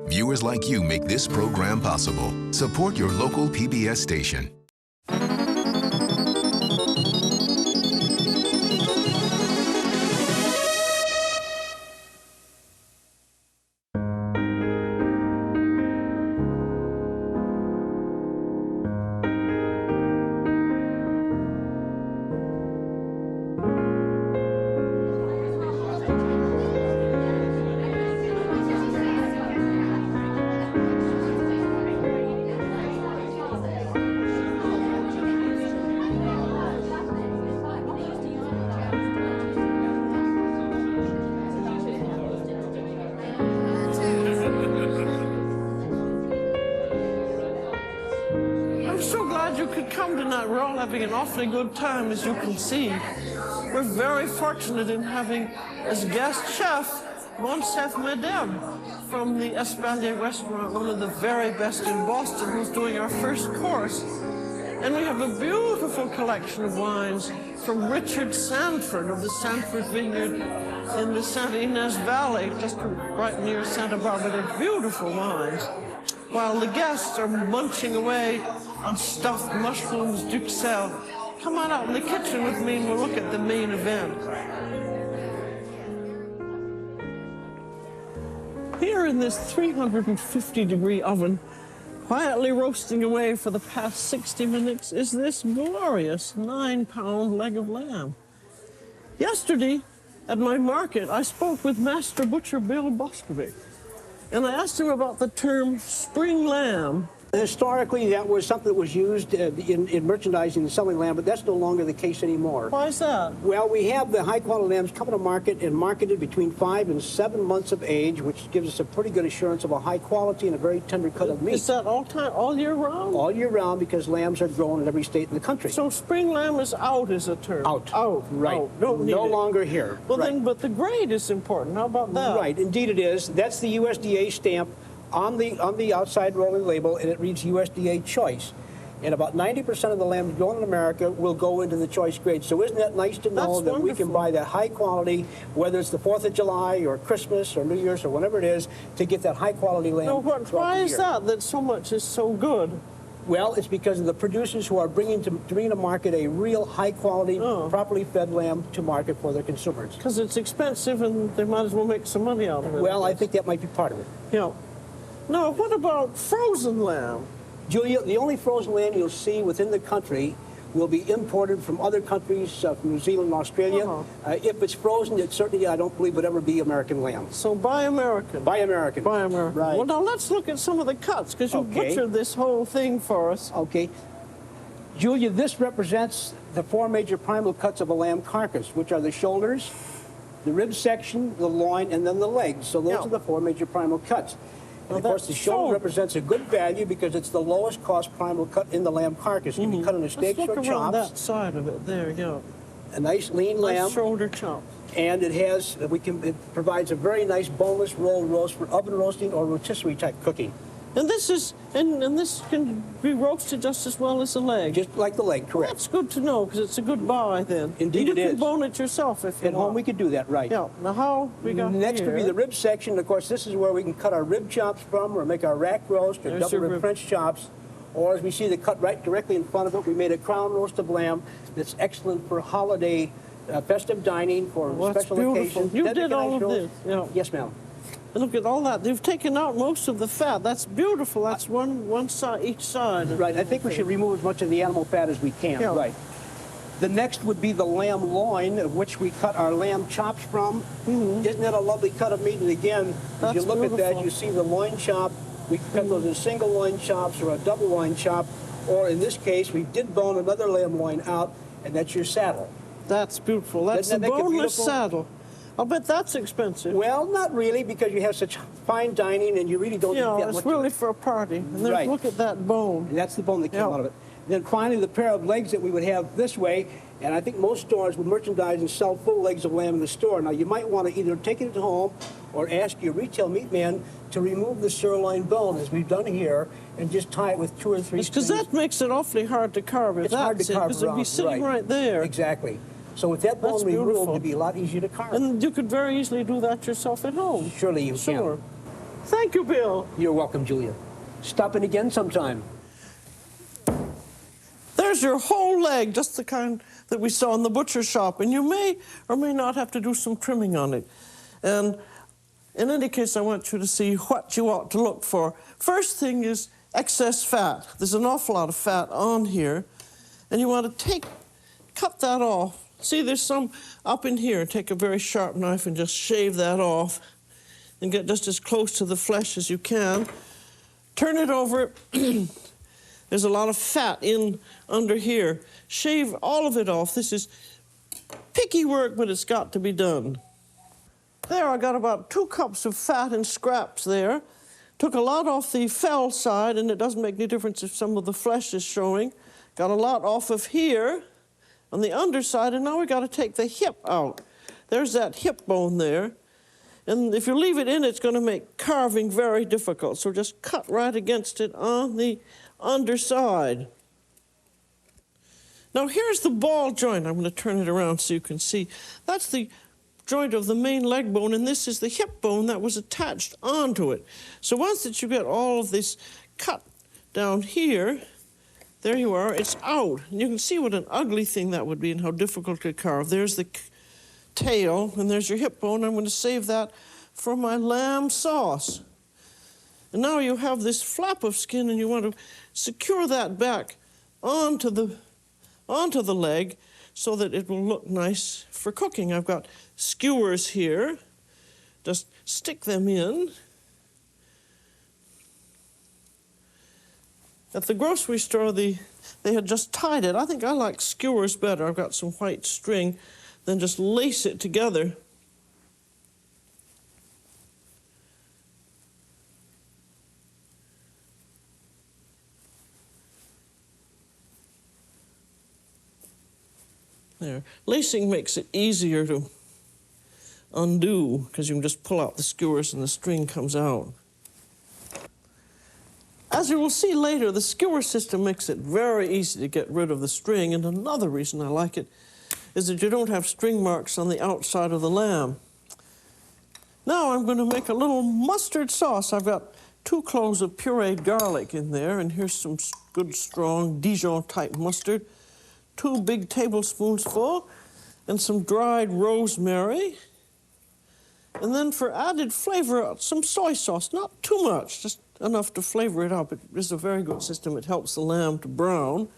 Viewers like you make this program possible. Support your local PBS station. We're all having an awfully good time, as you can see. We're very fortunate in having as guest chef Moncef Meddeb from the Espalier restaurant, one of the very best in Boston, who's doing our first course. And we have a beautiful collection of wines from Richard Sanford of the Sanford Vineyard in the Santa Ynez Valley, just right near Santa Barbara. They're beautiful wines. While the guests are munching away on stuffed mushrooms duxelles. Come on out in the kitchen with me and we'll look at the main event. Here in this 350-degree oven, quietly roasting away for the past 60 minutes, is this glorious 9-pound leg of lamb. Yesterday, at my market, I spoke with Master Butcher Bill Boscovich, and I asked him about the term spring lamb. Historically, that was something that was used in merchandising and selling lamb, but that's no longer the case anymore. Why is that? Well, we have the high-quality lambs coming to market and marketed between 5 and 7 months of age, which gives us a pretty good assurance of a high quality and a very tender cut of meat. Is that all year round? All year round, because lambs are grown in every state in the country. So spring lamb is out, is a term? Out. Out. Right. Out. No longer here. Well, right. then, but the grade is important. How about that? Right. Indeed it is. That's the USDA stamp on the outside rolling label, and it reads USDA Choice. And about 90% of the lambs grown in America will go into the choice grade. So isn't that nice to know that we can buy that high quality, whether it's the 4th of July or Christmas or New Year's or whatever it is, to get that high quality lamb. No, why is that so much is so good? Well, it's because of the producers who are bringing to market a real high quality, properly fed lamb to market for their consumers. Because it's expensive and they might as well make some money out of it. Well, I think that might be part of it. Yeah. Now, what about frozen lamb? Julia, the only frozen lamb you'll see within the country will be imported from other countries, from New Zealand and Australia. If it's frozen, it certainly, I don't believe, would ever be American lamb. So buy American. Buy American. Buy American. Right. Well, now let's look at some of the cuts, because you butchered this whole thing for us. Okay. Julia, this represents the 4 major primal cuts of a lamb carcass, which are the shoulders, the rib section, the loin, and then the legs. So those are the 4 major primal cuts. And of course, the shoulder represents a good value because it's the lowest cost primal cut in the lamb carcass. It can be cut into steaks or chops. Let's look around that side of it. There you go. A nice lean lamb. Nice shoulder chop. And it provides a very nice boneless rolled roast for oven roasting or rotisserie type cooking. And this can be roasted just as well as the leg. Just like the leg, correct. Well, that's good to know, because it's a good buy then. Indeed it is. You can bone it yourself if you want. At home we could do that, right. Yeah. Now how we got Next here? would be the rib section. Of course, this is where we can cut our rib chops from, or make our rack roast, or double rib French chops. Or as we see the cut right directly in front of it, we made a crown roast of lamb that's excellent for holiday, festive dining, for special occasions. You did all of this. Yeah. Yes, ma'am. Look at all that. They've taken out most of the fat. That's beautiful. That's one side, each side. Right. I think we should remove as much of the animal fat as we can. Yeah. Right. The next would be the lamb loin, of which we cut our lamb chops from. Isn't that a lovely cut of meat? And again, as you look at that, you see the loin chop. We can cut those as single loin chops or a double loin chop. Or in this case, we did bone another lamb loin out, and that's your saddle. That's beautiful. That's the boneless saddle. I'll bet that's expensive. Well, not really, because you have such fine dining and you really don't eat that much. Yeah, it's really for a party. And then look at that bone. And that's the bone that came out of it. Then finally, the pair of legs that we would have this way, and I think most stores would merchandise and sell full legs of lamb in the store. Now, you might want to either take it home or ask your retail meat man to remove the sirloin bone, as we've done here, and just tie it with 2 or 3 Because that makes it awfully hard to carve. It's hard to carve because it'd be sitting right there. Exactly. So with that bone removed, it'd be a lot easier to carve. And you could very easily do that yourself at home. Surely you can. Thank you, Bill. You're welcome, Julia. Stop in again sometime. There's your whole leg, just the kind that we saw in the butcher shop, and you may or may not have to do some trimming on it. And in any case, I want you to see what you ought to look for. First thing is excess fat. There's an awful lot of fat on here, and you want to cut that off. See, there's some up in here. Take a very sharp knife and just shave that off and get just as close to the flesh as you can. Turn it over. There's a lot of fat in under here. Shave all of it off. This is picky work, but it's got to be done. There, I got about 2 cups of fat and scraps there. Took a lot off the fell side, and it doesn't make any difference if some of the flesh is showing. Got a lot off of here on the underside, and now we got to take the hip out. There's that hip bone there. And if you leave it in, it's going to make carving very difficult. So just cut right against it on the underside. Now here's the ball joint. I'm going to turn it around so you can see. That's the joint of the main leg bone, and this is the hip bone that was attached onto it. So once that you get all of this cut down here, there you are, it's out. And you can see what an ugly thing that would be and how difficult to carve. There's the tail, and there's your hip bone. I'm going to save that for my lamb sauce. And now you have this flap of skin, and you want to secure that back onto the leg so that it will look nice for cooking. I've got skewers here. Just stick them in. At the grocery store, they had just tied it. I think I like skewers better. I've got some white string. Then just lace it together. There. Lacing makes it easier to undo because you can just pull out the skewers and the string comes out. As you will see later, the skewer system makes it very easy to get rid of the string, and another reason I like it is that you don't have string marks on the outside of the lamb. Now I'm going to make a little mustard sauce. I've got 2 cloves of pureed garlic in there, and here's some good strong Dijon-type mustard, 2 big tablespoons full, and some dried rosemary. And then for added flavor, some soy sauce, not too much, just enough to flavor it up. It is a very good system. It helps the lamb to brown.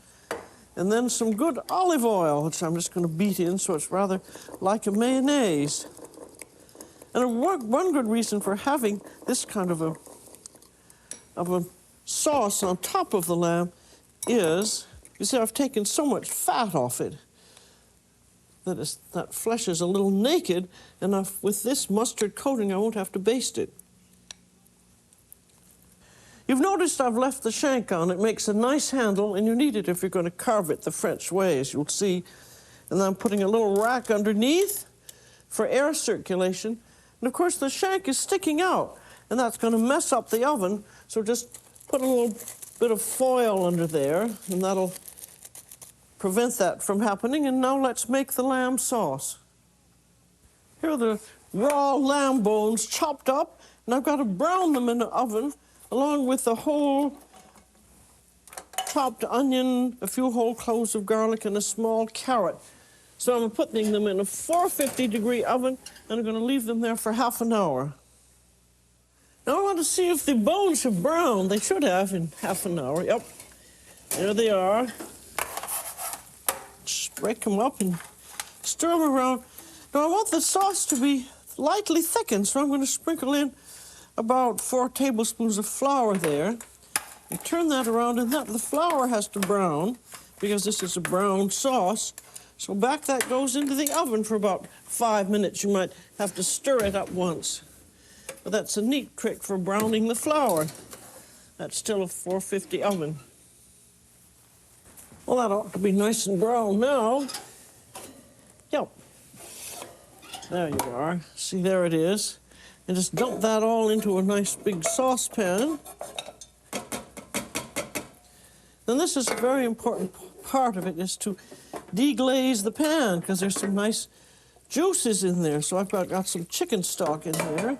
And then some good olive oil, which I'm just going to beat in so it's rather like a mayonnaise. And one good reason for having this kind of a sauce on top of the lamb is, you see, I've taken so much fat off it that flesh is a little naked, and with this mustard coating, I won't have to baste it. You've noticed I've left the shank on. It makes a nice handle, and you need it if you're going to carve it the French way, as you'll see. And I'm putting a little rack underneath for air circulation. And of course, the shank is sticking out, and that's going to mess up the oven. So just put a little bit of foil under there, and that'll prevent that from happening. And now let's make the lamb sauce. Here are the raw lamb bones chopped up, and I've got to brown them in the oven along with the whole chopped onion, a few whole cloves of garlic, and a small carrot. So I'm putting them in a 450-degree oven, and I'm going to leave them there for half an hour. Now I want to see if the bones have browned. They should have in half an hour. Yep, there they are. Just break them up and stir them around. Now I want the sauce to be lightly thickened, so I'm going to sprinkle in about 4 tablespoons of flour there. And turn that around, and the flour has to brown because this is a brown sauce. So back that goes into the oven for about 5 minutes. You might have to stir it up once. But that's a neat trick for browning the flour. That's still a 450 oven. Well, that ought to be nice and brown now. Yep. There you are. See, there it is. And just dump that all into a nice big saucepan. Then this is a very important part of it, is to deglaze the pan, because there's some nice juices in there. So I've got some chicken stock in there.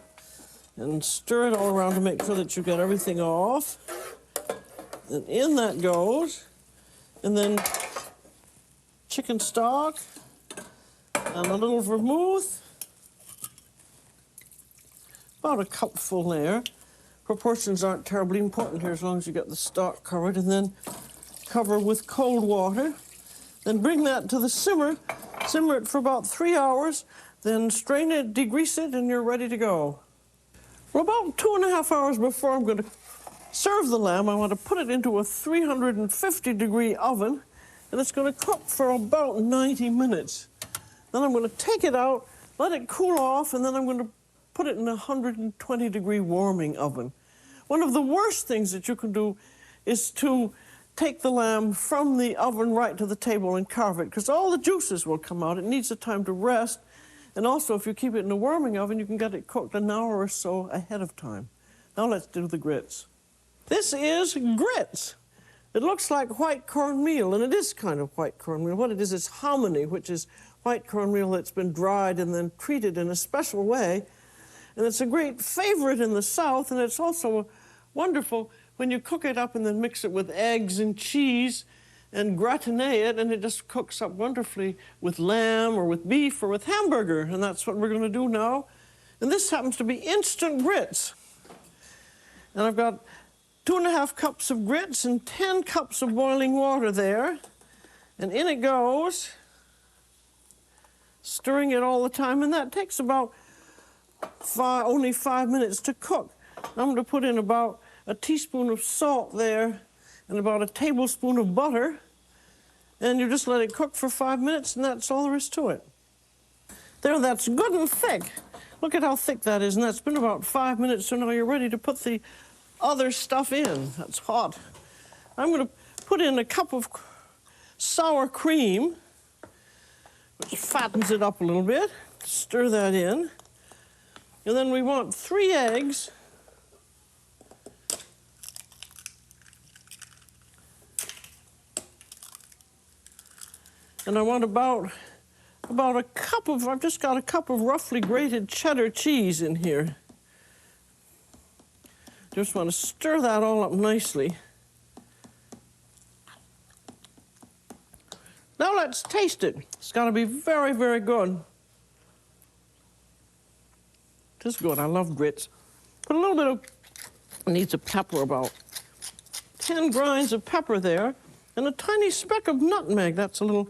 and stir it all around to make sure that you get everything off. And in that goes. And then chicken stock and a little vermouth. About a cupful there. Proportions aren't terribly important here as long as you get the stock covered. And then cover with cold water. Then bring that to the simmer. Simmer it for about 3 hours. Then strain it, degrease it, and you're ready to go. For about 2.5 hours before I'm going to serve the lamb, I want to put it into a 350-degree oven, and it's going to cook for about 90 minutes. Then I'm going to take it out, let it cool off, and then I'm going to put it in a 120-degree warming oven. One of the worst things that you can do is to take the lamb from the oven right to the table and carve it, because all the juices will come out. It needs the time to rest. And also, if you keep it in a warming oven, you can get it cooked an hour or so ahead of time. Now let's do the grits. This is grits. It looks like white cornmeal, and it is kind of white cornmeal. What it is hominy, which is white cornmeal that's been dried and then treated in a special way. And it's a great favorite in the South, and it's also wonderful when you cook it up and then mix it with eggs and cheese and gratinate it, and it just cooks up wonderfully with lamb or with beef or with hamburger, and that's what we're going to do now. And this happens to be instant grits. And I've got 2.5 cups of grits and 10 cups of boiling water there, and in it goes, stirring it all the time, and that takes about only 5 minutes to cook. I'm going to put in about a teaspoon of salt there, and about a tablespoon of butter, and you just let it cook for 5 minutes, and that's all there is to it. There, that's good and thick. Look at how thick that is, and that's been about 5 minutes, so now you're ready to put the other stuff in. That's hot. I'm going to put in a cup of sour cream, which fattens it up a little bit. Stir that in. And then we want 3 eggs. And I want about a cup of, I've just got a cup of roughly grated cheddar cheese in here. Just want to stir that all up nicely. Now let's taste it. It's got to be very, very good. It is good. I love grits. Put a little bit of, needs of pepper, about 10 grinds of pepper there, and a tiny speck of nutmeg. That's a little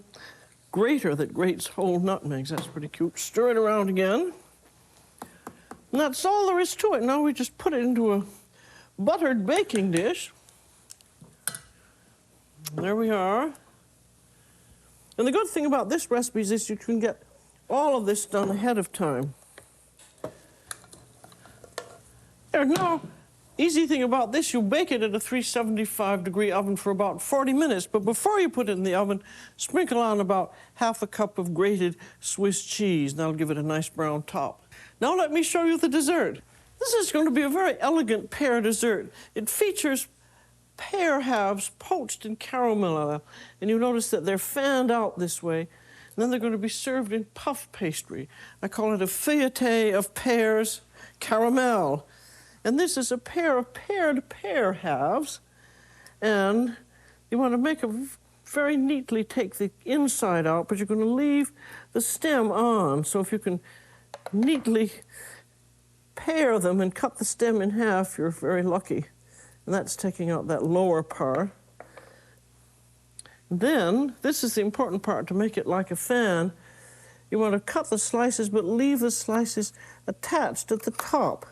grater that grates whole nutmegs. That's pretty cute. Stir it around again. And that's all there is to it. Now we just put it into a buttered baking dish. There we are. And the good thing about this recipe is you can get all of this done ahead of time. There's no easy thing about this. You bake it at a 375-degree oven for about 40 minutes, but before you put it in the oven, sprinkle on about ½ a cup of grated Swiss cheese. That'll give it a nice brown top. Now let me show you the dessert. This is going to be a very elegant pear dessert. It features pear halves poached in caramel oil, and you notice that they're fanned out this way, and then they're going to be served in puff pastry. I call it a feuilleté of pears caramel. And this is a pair of paired pear halves, and you want to make a very neatly take the inside out, but you're going to leave the stem on. So if you can neatly pair them and cut the stem in half, you're very lucky. And that's taking out that lower part. Then, this is the important part to make it like a fan. You want to cut the slices, but leave the slices attached at the top.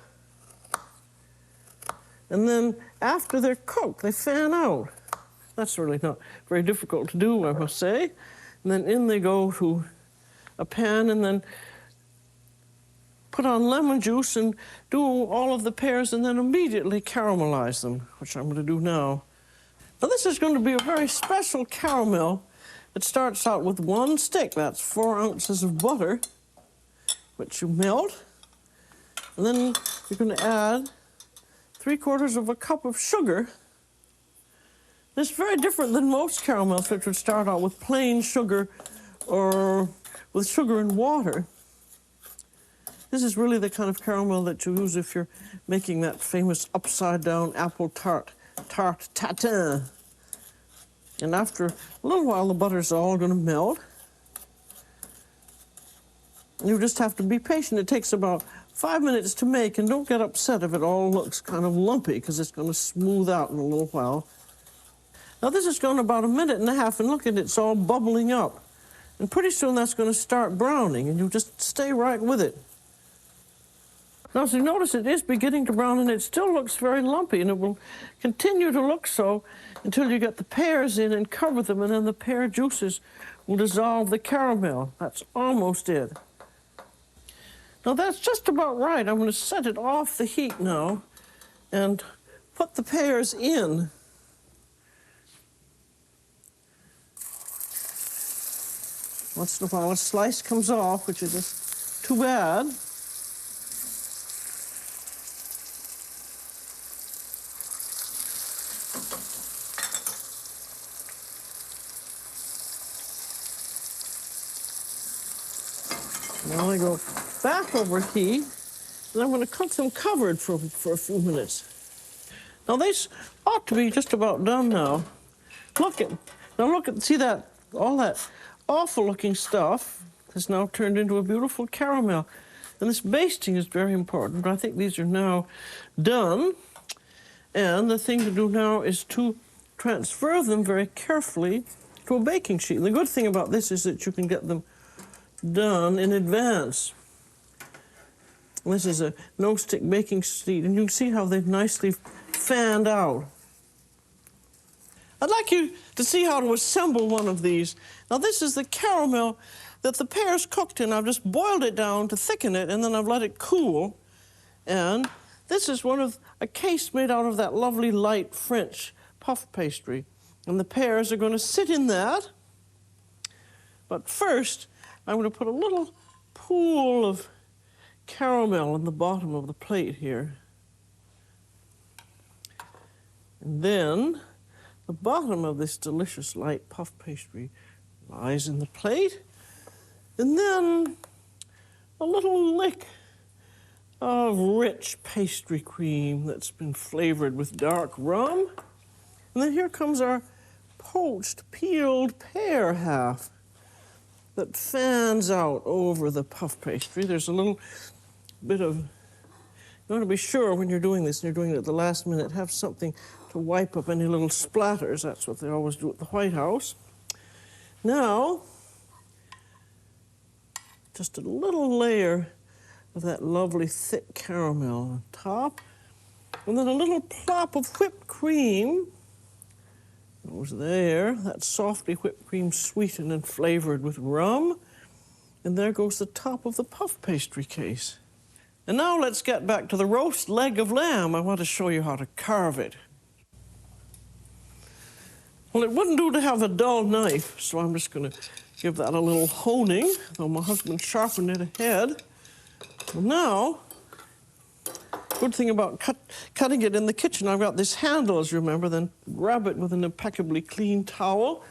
And then after they're cooked, they fan out. That's really not very difficult to do, I must say. And then in they go to a pan, and then put on lemon juice and do all of the pears, and then immediately caramelize them, which I'm going to do now. Now this is going to be a very special caramel. It starts out with 1 stick. That's 4 ounces of butter, which you melt. And then you're going to add 3/4 of a cup of sugar. This is very different than most caramels, which would start out with plain sugar or with sugar and water. This is really the kind of caramel that you use if you're making that famous upside-down apple tart tatin. And after a little while, the butter's all going to melt. You just have to be patient. It takes about 5 minutes to make, and don't get upset if it all looks kind of lumpy, because it's going to smooth out in a little while. Now this has gone about 1.5 minutes, and look at it, it's all bubbling up. And pretty soon that's going to start browning, and you just stay right with it. Now, as you notice, it is beginning to brown, and it still looks very lumpy, and it will continue to look so until you get the pears in and cover them, and then the pear juices will dissolve the caramel. That's almost it. Now, that's just about right. I'm going to set it off the heat now and put the pears in. Once in a while, a slice comes off, which is just too bad. Now I go back over heat, and I'm going to cook them covered for a few minutes. Now these ought to be just about done now. Look at, see that, all that awful-looking stuff has now turned into a beautiful caramel. And this basting is very important. I think these are now done. And the thing to do now is to transfer them very carefully to a baking sheet. And the good thing about this is that you can get them done in advance. This is a no-stick baking sheet, and you can see how they've nicely fanned out. I'd like you to see how to assemble one of these. Now, this is the caramel that the pear's cooked in. I've just boiled it down to thicken it, and then I've let it cool. And this is a case made out of that lovely light French puff pastry. And the pears are going to sit in that. But first, I'm going to put a little pool of caramel in the bottom of the plate here. And then the bottom of this delicious light puff pastry lies in the plate. And then a little lick of rich pastry cream that's been flavored with dark rum. And then here comes our poached, peeled pear half that fans out over the puff pastry. There's a little bit of, you want to be sure when you're doing this, and you're doing it at the last minute, have something to wipe up any little splatters. That's what they always do at the White House. Now, just a little layer of that lovely thick caramel on top, and then a little plop of whipped cream goes there. That's softly whipped cream sweetened and flavored with rum. And there goes the top of the puff pastry case. And now let's get back to the roast leg of lamb. I want to show you how to carve it. Well, it wouldn't do to have a dull knife, so I'm just going to give that a little honing, though my husband sharpened it ahead. Well, now, good thing about cutting it in the kitchen, I've got this handle, as you remember, then grab it with an impeccably clean towel.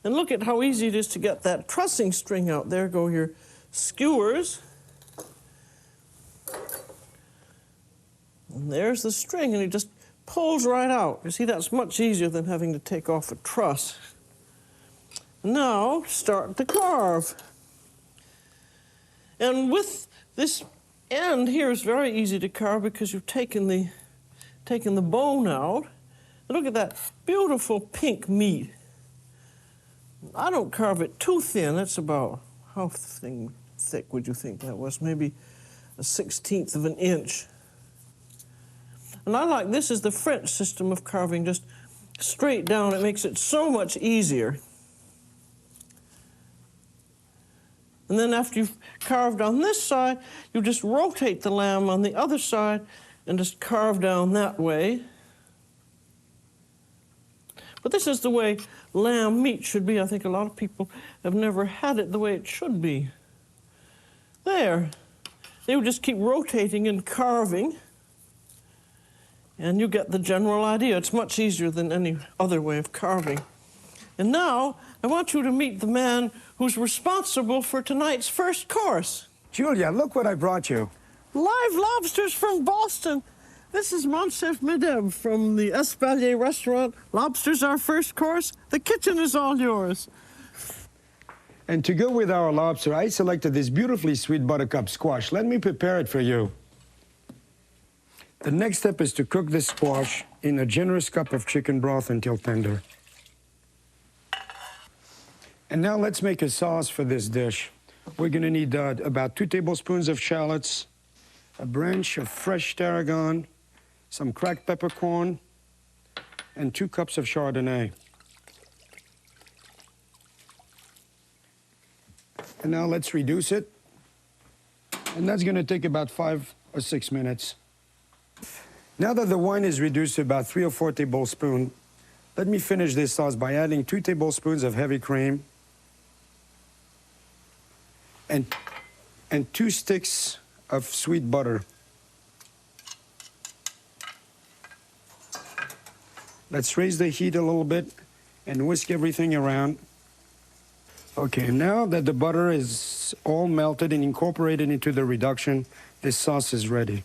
And look at how easy it is to get that trussing string out. There go your skewers. And there's the string, and it just pulls right out. You see, that's much easier than having to take off a truss. Now, start to carve. And with this end here is very easy to carve because you've taken the bone out. And look at that beautiful pink meat. I don't carve it too thin. That's about, how thick would you think that was? Maybe 1/16 of an inch. And I like, this is the French system of carving, just straight down. It makes it so much easier. And then after you've carved on this side, you just rotate the lamb on the other side and just carve down that way. But this is the way lamb meat should be. I think a lot of people have never had it the way it should be. There. They would just keep rotating and carving, and you get the general idea. It's much easier than any other way of carving. And now, I want you to meet the man who's responsible for tonight's first course. Julia, look what I brought you. Live lobsters from Boston. This is Moncef Meddeb from the Espalier restaurant. Lobster's our first course. The kitchen is all yours. And to go with our lobster, I selected this beautifully sweet buttercup squash. Let me prepare it for you. The next step is to cook this squash in a generous cup of chicken broth until tender. And now let's make a sauce for this dish. We're going to need about 2 tablespoons of shallots, a branch of fresh tarragon, some cracked peppercorn, and 2 cups of Chardonnay. And now let's reduce it. And that's going to take about 5 or 6 minutes. Now that the wine is reduced to about 3 or 4 tablespoons, let me finish this sauce by adding 2 tablespoons of heavy cream and 2 sticks of sweet butter. Let's raise the heat a little bit and whisk everything around. Okay, now that the butter is all melted and incorporated into the reduction, this sauce is ready.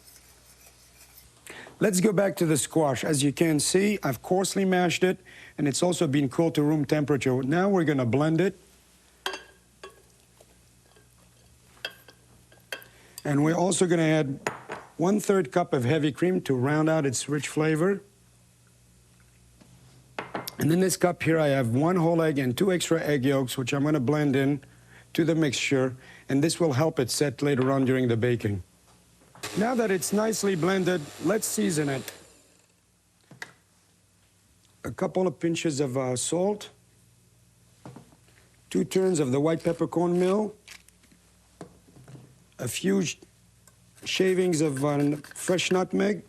Let's go back to the squash. As you can see, I've coarsely mashed it, and it's also been cooled to room temperature. Now we're going to blend it. And we're also going to add 1/3 cup of heavy cream to round out its rich flavor. And in this cup here, I have 1 whole egg and 2 extra egg yolks, which I'm going to blend in to the mixture, and this will help it set later on during the baking. Now that it's nicely blended, let's season it. A couple of pinches of salt, 2 turns of the white peppercorn meal, a few shavings of fresh nutmeg,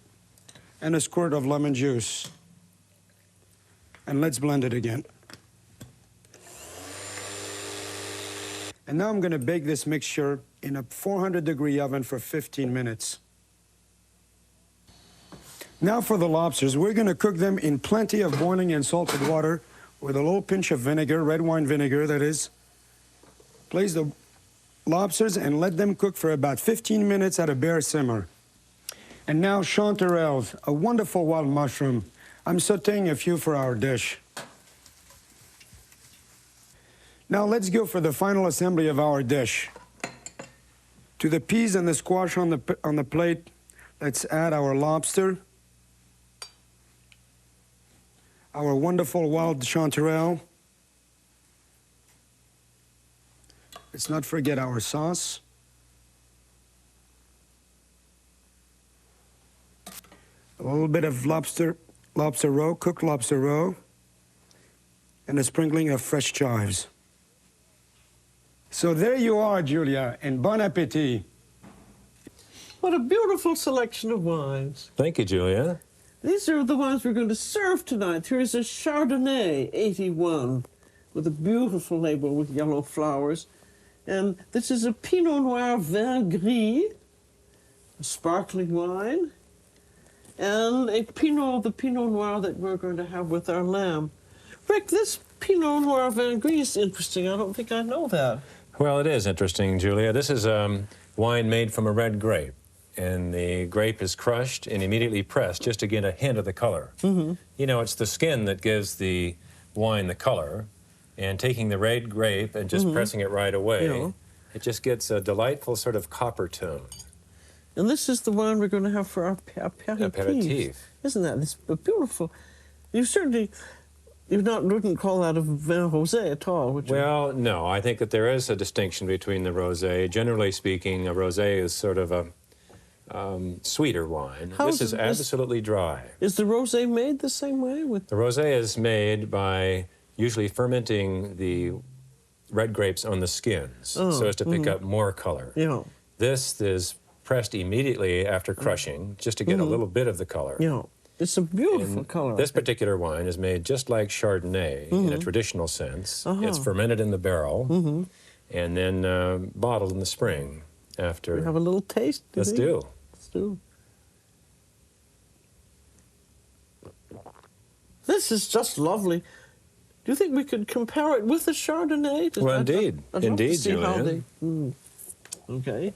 and a squirt of lemon juice. And let's blend it again. And now I'm going to bake this mixture in a 400-degree oven for 15 minutes. Now for the lobsters, we're going to cook them in plenty of boiling and salted water with a little pinch of vinegar, red wine vinegar that is. Place the lobsters and let them cook for about 15 minutes at a bare simmer. And now chanterelles, a wonderful wild mushroom. I'm sautéing a few for our dish. Now let's go for the final assembly of our dish. To the peas and the squash on the plate, let's add our lobster, our wonderful wild chanterelle. Let's not forget our sauce. A little bit of lobster roe, cooked lobster roe, and a sprinkling of fresh chives. So there you are, Julia, and bon appetit. What a beautiful selection of wines. Thank you, Julia. These are the wines we're going to serve tonight. Here's a Chardonnay 81 with a beautiful label with yellow flowers. And this is a Pinot Noir Vin Gris, a sparkling wine, and the Pinot Noir that we're going to have with our lamb. Rick, this Pinot Noir Vin Gris is interesting. I don't think I know that. Well, it is interesting, Julia. This is wine made from a red grape, and the grape is crushed and immediately pressed just to get a hint of the color. Mm-hmm. You know, it's the skin that gives the wine the color, and taking the red grape and just pressing it right away, it just gets a delightful sort of copper tone. And this is the wine we're going to have for our aperitif. Isn't that? It's beautiful. You certainly... You wouldn't call that a vin rosé at all, would you? Well, no. I think that there is a distinction between the rosé. Generally speaking, a rosé is sort of a sweeter wine. This is absolutely dry. Is the rosé made the same way? The rosé is made by usually fermenting the red grapes on the skins so as to pick up more color. Yeah. This is pressed immediately after crushing just to get a little bit of the color. Yeah. It's a beautiful color. This particular wine is made just like Chardonnay in a traditional sense. It's fermented in the barrel and then bottled in the spring after. We have a little taste. Let's do. Let's do. This is just lovely. Do you think we could compare it with the Chardonnay? Well, indeed. Indeed, Julian. Okay.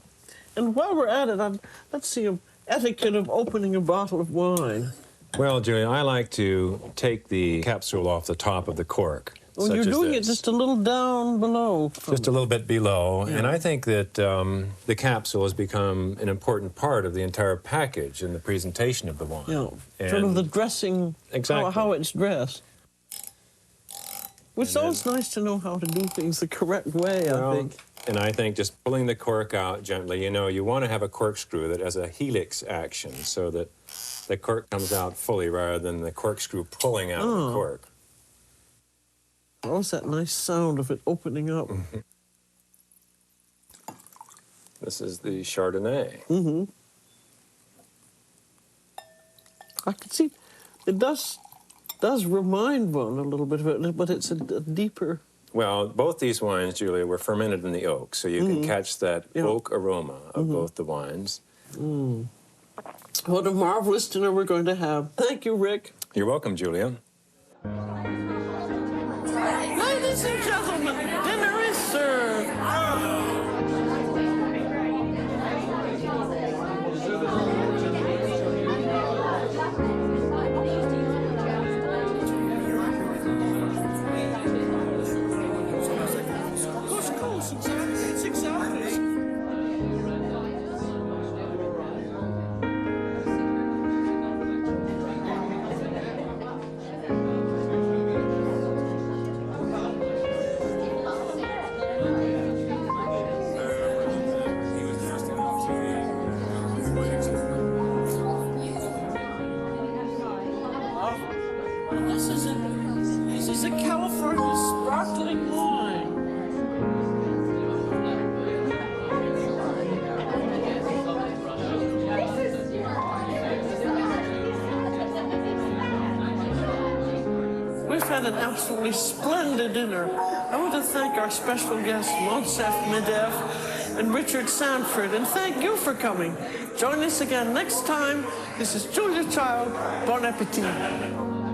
And while we're at it, let's see an etiquette of opening a bottle of wine. Well, Julia, I like to take the capsule off the top of the cork. Well, you're doing it just a little down below. Just a little bit below. Yeah. And I think that the capsule has become an important part of the entire package in the presentation of the wine. Yeah, sort of the dressing, exactly. how it's dressed. It's always nice to know how to do things the correct way, I think. And I think just pulling the cork out gently, you know, you want to have a corkscrew that has a helix action so that the cork comes out fully rather than the corkscrew pulling out of the cork. What's that nice sound of it opening up? Mm-hmm. This is the Chardonnay. Mm-hmm. I can see it does remind one a little bit of it, but it's a deeper... Well, both these wines, Julia, were fermented in the oak, so you can catch that oak aroma of both the wines. Mm. What a marvelous dinner we're going to have. Thank you, Rick. You're welcome, Julia. Ladies and gentlemen, dinner is served. This is a California sparkling wine. We've had an absolutely splendid dinner. I want to thank our special guests, Moncef Meddeb and Richard Sanford, and thank you for coming. Join us again next time. This is Julia Child. Bon appetit.